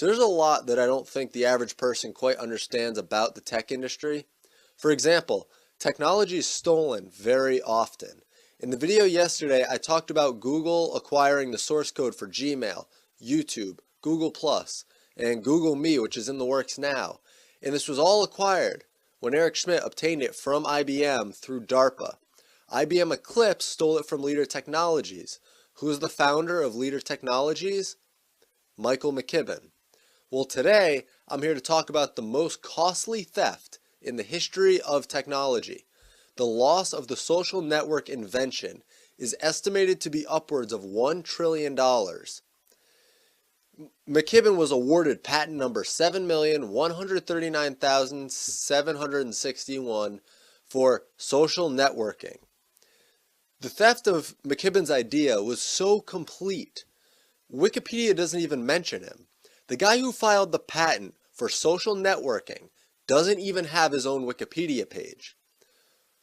So there's a lot that I don't think the average person quite understands about the tech industry. For example, technology is stolen very often. In the video yesterday, I talked about Google acquiring the source code for Gmail, YouTube, Google+, and Google Me, which is in the works now. And this was all acquired when Eric Schmidt obtained it from IBM through DARPA. IBM Eclipse stole it from Leader Technologies. Who is the founder of Leader Technologies? Michael McKibben. Well, today I'm here to talk about the most costly theft in the history of technology. The loss of the social network invention is estimated to be upwards of $1 trillion. McKibben was awarded patent number 7,139,761 for social networking. The theft of McKibben's idea was so complete, Wikipedia doesn't even mention him. The guy who filed the patent for social networking doesn't even have his own Wikipedia page.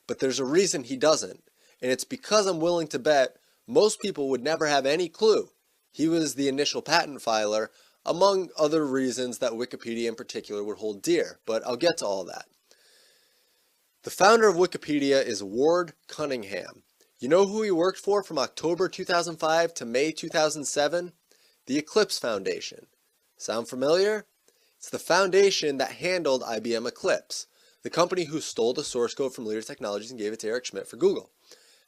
But there's a reason he doesn't, and it's because I'm willing to bet most people would never have any clue he was the initial patent filer, among other reasons that Wikipedia in particular would hold dear, but I'll get to all that. The founder of Wikipedia is Ward Cunningham. You know who he worked for from October 2005 to May 2007? The Eclipse Foundation. Sound familiar? It's the foundation that handled IBM Eclipse, the company who stole the source code from Leader Technologies and gave it to Eric Schmidt for Google.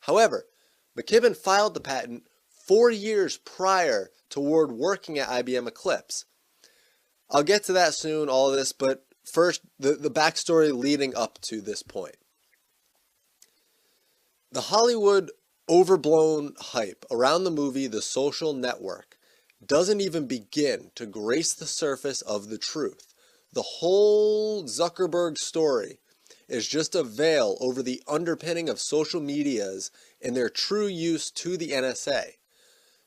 However, McKibben filed the patent 4 years prior to Ward working at IBM Eclipse. I'll get to that soon, all of this, but first, the backstory leading up to this point. The Hollywood overblown hype around the movie The Social Network doesn't even begin to grace the surface of the truth. The whole Zuckerberg story is just a veil over the underpinning of social medias and their true use to the NSA.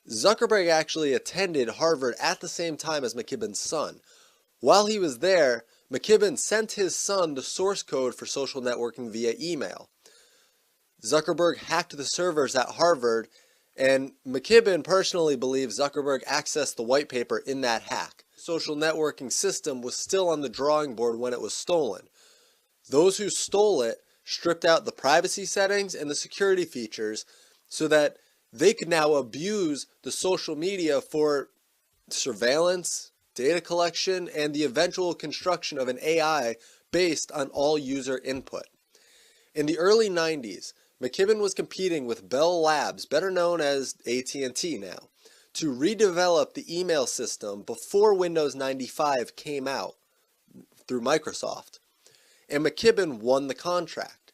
Zuckerberg actually attended Harvard at the same time as McKibben's son. While he was there, McKibben sent his son the source code for social networking via email. Zuckerberg hacked the servers at Harvard, and McKibben personally believes Zuckerberg accessed the white paper in that hack. The social networking system was still on the drawing board when it was stolen. Those who stole it stripped out the privacy settings and the security features so that they could now abuse the social media for surveillance, data collection, and the eventual construction of an AI based on all user input. In the early 90s, McKibben was competing with Bell Labs, better known as AT&T now, to redevelop the email system before Windows 95 came out through Microsoft. And McKibben won the contract.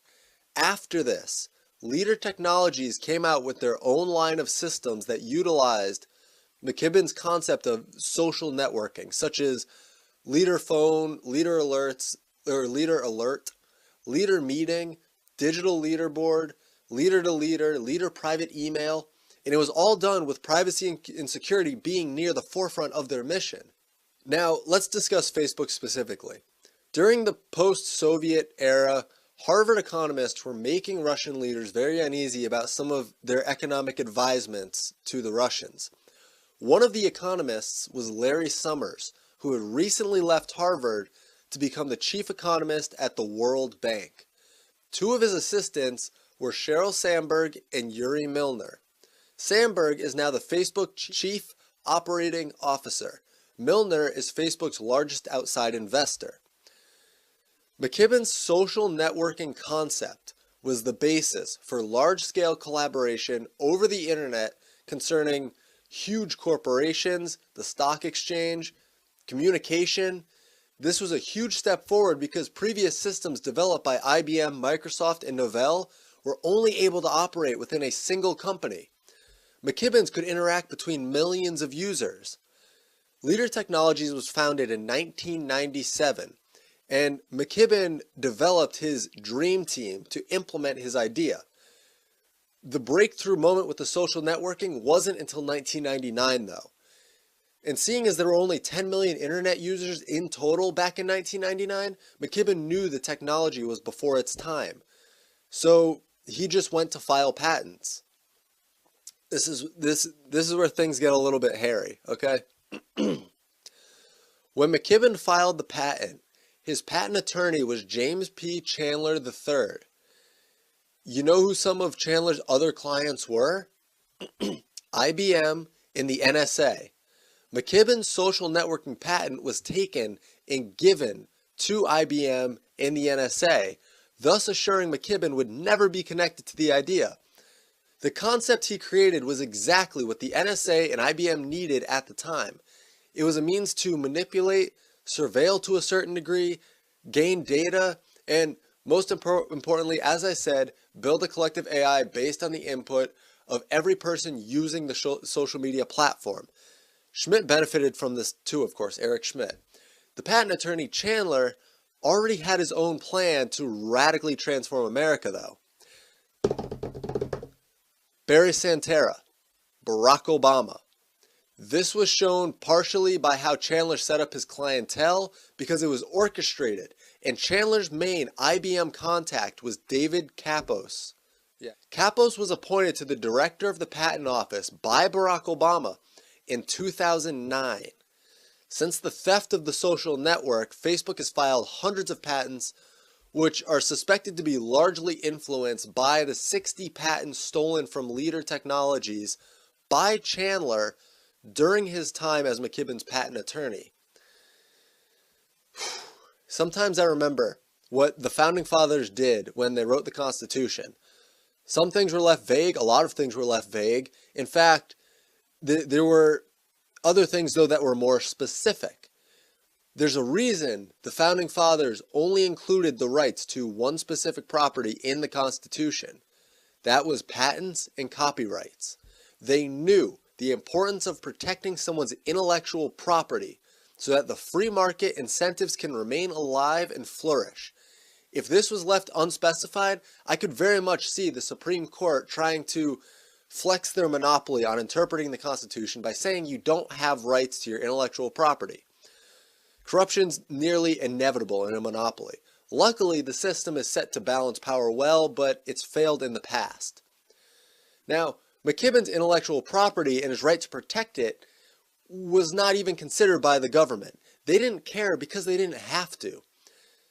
After this, Leader Technologies came out with their own line of systems that utilized McKibben's concept of social networking, such as Leader Phone, Leader Alerts, or Leader Alert, Leader Meeting, Digital Leaderboard, Leader to Leader, Leader Private Email, and it was all done with privacy and security being near the forefront of their mission. Now, let's discuss Facebook specifically. During the post-Soviet era, Harvard economists were making Russian leaders very uneasy about some of their economic advisements to the Russians. One of the economists was Larry Summers, who had recently left Harvard to become the chief economist at the World Bank. Two of his assistants were Sheryl Sandberg and Yuri Milner. Sandberg is now the Facebook chief operating officer. Milner is Facebook's largest outside investor. McKibben's social networking concept was the basis for large-scale collaboration over the internet concerning huge corporations, the stock exchange, communication. This was a huge step forward because previous systems developed by IBM, Microsoft, and Novell were only able to operate within a single company. McKibben's could interact between millions of users. Leader Technologies was founded in 1997, and McKibben developed his dream team to implement his idea. The breakthrough moment with the social networking wasn't until 1999 though. And seeing as there were only 10 million internet users in total back in 1999, McKibben knew the technology was before its time. So he just went to file patents. This is where things get a little bit hairy, okay? When McKibben filed the patent, his patent attorney was James P. Chandler III. You know who some of Chandler's other clients were? IBM and the NSA. McKibben's social networking patent was taken and given to IBM and the NSA, thus assuring McKibben would never be connected to the idea. The concept he created was exactly what the NSA and IBM needed at the time. It was a means to manipulate, surveil to a certain degree, gain data, and most importantly, as I said, build a collective AI based on the input of every person using the social media platform. Schmidt benefited from this too, of course, Eric Schmidt. The patent attorney Chandler already had his own plan to radically transform America, though. Barry Santera, Barack Obama. This was shown partially by how Chandler set up his clientele because it was orchestrated, and Chandler's main IBM contact was David Kapos. Kapos was appointed to the director of the patent office by Barack Obama in 2009. Since the theft of the social network, Facebook has filed hundreds of patents which are suspected to be largely influenced by the 60 patents stolen from Leader Technologies by Chandler during his time as McKibben's patent attorney. Sometimes I remember what the Founding Fathers did when they wrote the Constitution. Some things were left vague, a lot of things were left vague. In fact, there were other things, though, that were more specific. There's a reason the Founding Fathers only included the rights to one specific property in the Constitution. That was patents and copyrights. They knew the importance of protecting someone's intellectual property so that the free market incentives can remain alive and flourish. If this was left unspecified, I could very much see the Supreme Court trying to flex their monopoly on interpreting the Constitution by saying you don't have rights to your intellectual property. Corruption's nearly inevitable in a monopoly. Luckily, the system is set to balance power well, but it's failed in the past. Now, McKibben's intellectual property and his right to protect it was not even considered by the government. They didn't care because they didn't have to.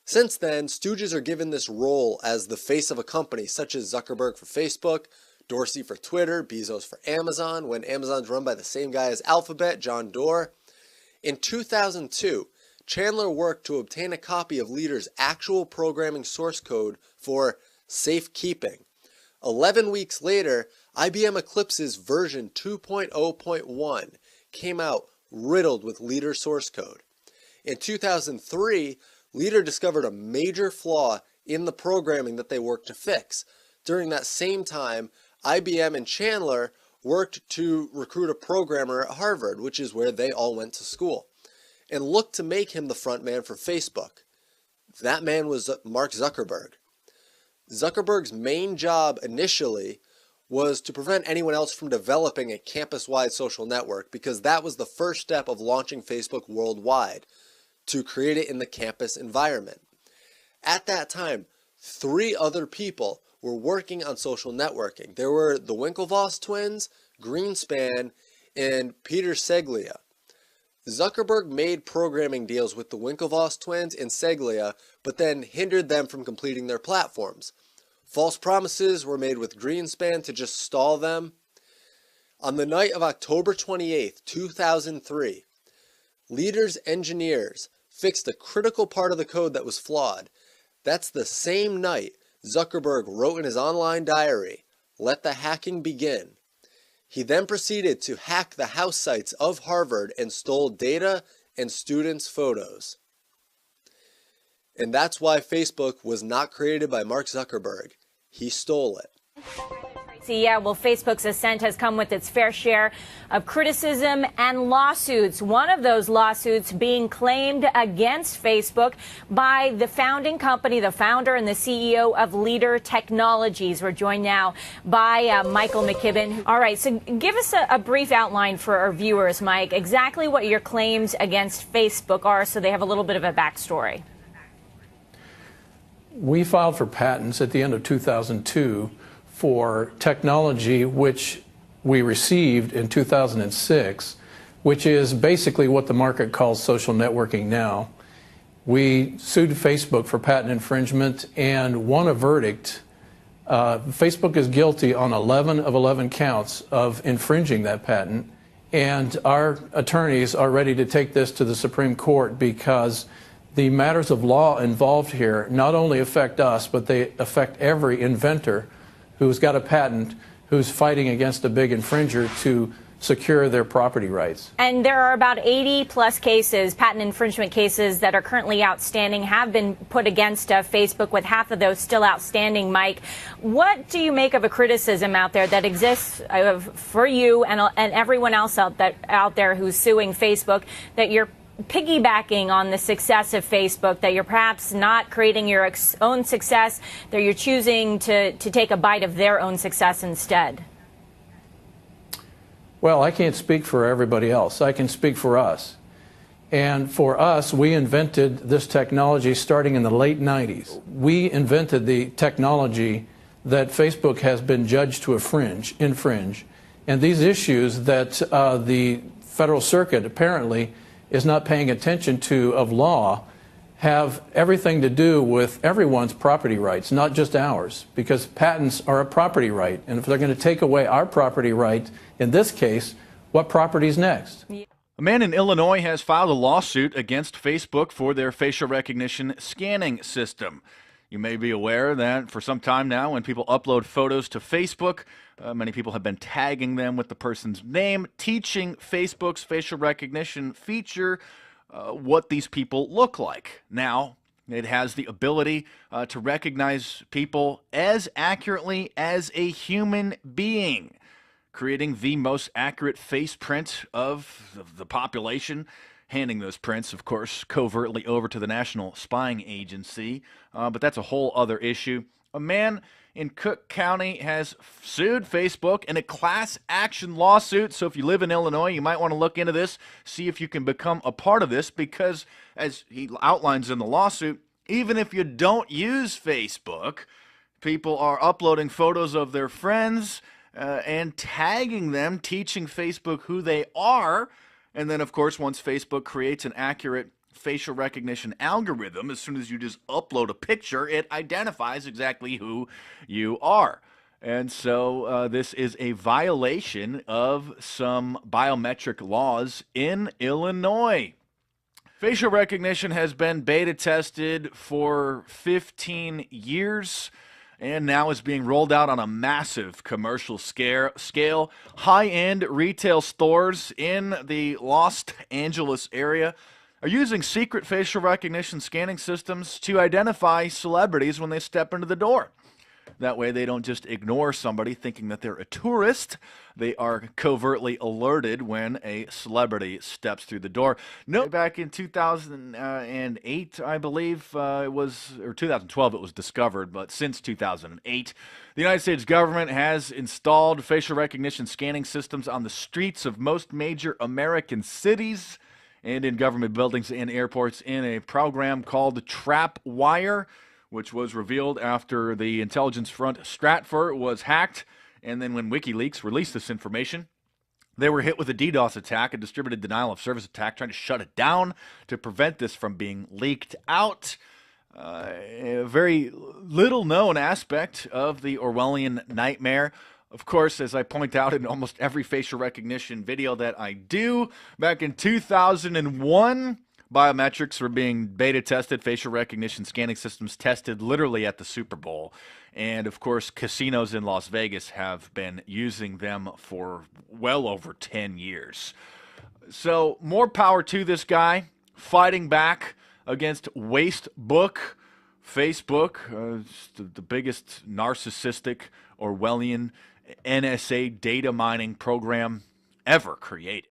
Since then, stooges are given this role as the face of a company, such as Zuckerberg for Facebook, Dorsey for Twitter, Bezos for Amazon, when Amazon's run by the same guy as Alphabet, John Doerr. In 2002, Chandler worked to obtain a copy of Leader's actual programming source code for safekeeping. 11 weeks later, IBM Eclipse's version 2.0.1 came out riddled with Leader source code. In 2003, Leader discovered a major flaw in the programming that they worked to fix. During that same time, IBM and Chandler worked to recruit a programmer at Harvard, which is where they all went to school, and looked to make him the front man for Facebook. That man was Mark Zuckerberg. Zuckerberg's main job initially was to prevent anyone else from developing a campus-wide social network, because that was the first step of launching Facebook worldwide, to create it in the campus environment. At that time, 3 other people were working on social networking. There were the Winklevoss twins, Greenspan, and Peter Seglia. Zuckerberg made programming deals with the Winklevoss twins and Seglia, but then hindered them from completing their platforms. False promises were made with Greenspan to just stall them. On the night of October 28, 2003, Leader's engineers fixed a critical part of the code that was flawed. That's the same night Zuckerberg wrote in his online diary, "Let the hacking begin." He then proceeded to hack the house sites of Harvard and stole data and students' photos. And that's why Facebook was not created by Mark Zuckerberg. He stole it. Yeah, well, Facebook's ascent has come with its fair share of criticism and lawsuits. One of those lawsuits being claimed against Facebook by the founding company, the founder and the CEO of Leader Technologies. We're joined now by Michael McKibben. All right, so give us a brief outline for our viewers, Mike, exactly what your claims against Facebook are so they have a little bit of a backstory. We filed for patents at the end of 2002 for technology which we received in 2006 which is basically what the market calls social networking now. We sued Facebook for patent infringement and won a verdict. Facebook is guilty on 11 of 11 counts of infringing that patent, and our attorneys are ready to take this to the Supreme Court because the matters of law involved here not only affect us, but they affect every inventor who's got a patent who's fighting against a big infringer to secure their property rights. And there are about 80 plus cases, patent infringement cases, that are currently outstanding, have been put against Facebook, with half of those still outstanding. Mike, what do you make of a criticism out there that exists for you and everyone else out there who's suing Facebook, that you're piggybacking on the success of Facebook, that you're perhaps not creating your own success, that you're choosing to take a bite of their own success instead? Well, I can't speak for everybody else. I can speak for us. And for us, we invented this technology starting in the late 90s. We invented the technology that Facebook has been judged to infringe. And these issues that the Federal Circuit apparently is not paying attention to of law have everything to do with everyone's property rights, not just ours, because patents are a property right. And if they're going to take away our property right, in this case, what property's next? A man in Illinois has filed a lawsuit against Facebook for their facial recognition scanning system. You may be aware that for some time now, when people upload photos to Facebook, many people have been tagging them with the person's name, teaching Facebook's facial recognition feature what these people look like. Now, it has the ability to recognize people as accurately as a human being, creating the most accurate face print of the population, handing those prints, of course, covertly over to the National Spying Agency. But that's a whole other issue. A man in Cook County has sued Facebook in a class action lawsuit. So if you live in Illinois, you might want to look into this, see if you can become a part of this, because as he outlines in the lawsuit, even if you don't use Facebook, people are uploading photos of their friends and tagging them, teaching Facebook who they are. And then, of course, once Facebook creates an accurate facial recognition algorithm, as soon as you just upload a picture, it identifies exactly who you are. And so this is a violation of some biometric laws in Illinois. Facial recognition has been beta tested for 15 years and now is being rolled out on a massive commercial scale. High-end retail stores in the Los Angeles area are using secret facial recognition scanning systems to identify celebrities when they step into the door. That way they don't just ignore somebody thinking that they're a tourist. They are covertly alerted when a celebrity steps through the door. No, back in 2008, I believe it was, or 2012 it was discovered, but since 2008, the United States government has installed facial recognition scanning systems on the streets of most major American cities and in government buildings and airports in a program called Trapwire, which was revealed after the intelligence front Stratfor was hacked. And then when WikiLeaks released this information, they were hit with a DDoS attack, a distributed denial of service attack, trying to shut it down to prevent this from being leaked out. A very little known aspect of the Orwellian nightmare. Of course, as I point out in almost every facial recognition video that I do, back in 2001, biometrics were being beta tested, facial recognition scanning systems tested literally at the Super Bowl. And of course, casinos in Las Vegas have been using them for well over 10 years. So more power to this guy, fighting back against Wastebook. Facebook, the biggest narcissistic Orwellian NSA data mining program ever created.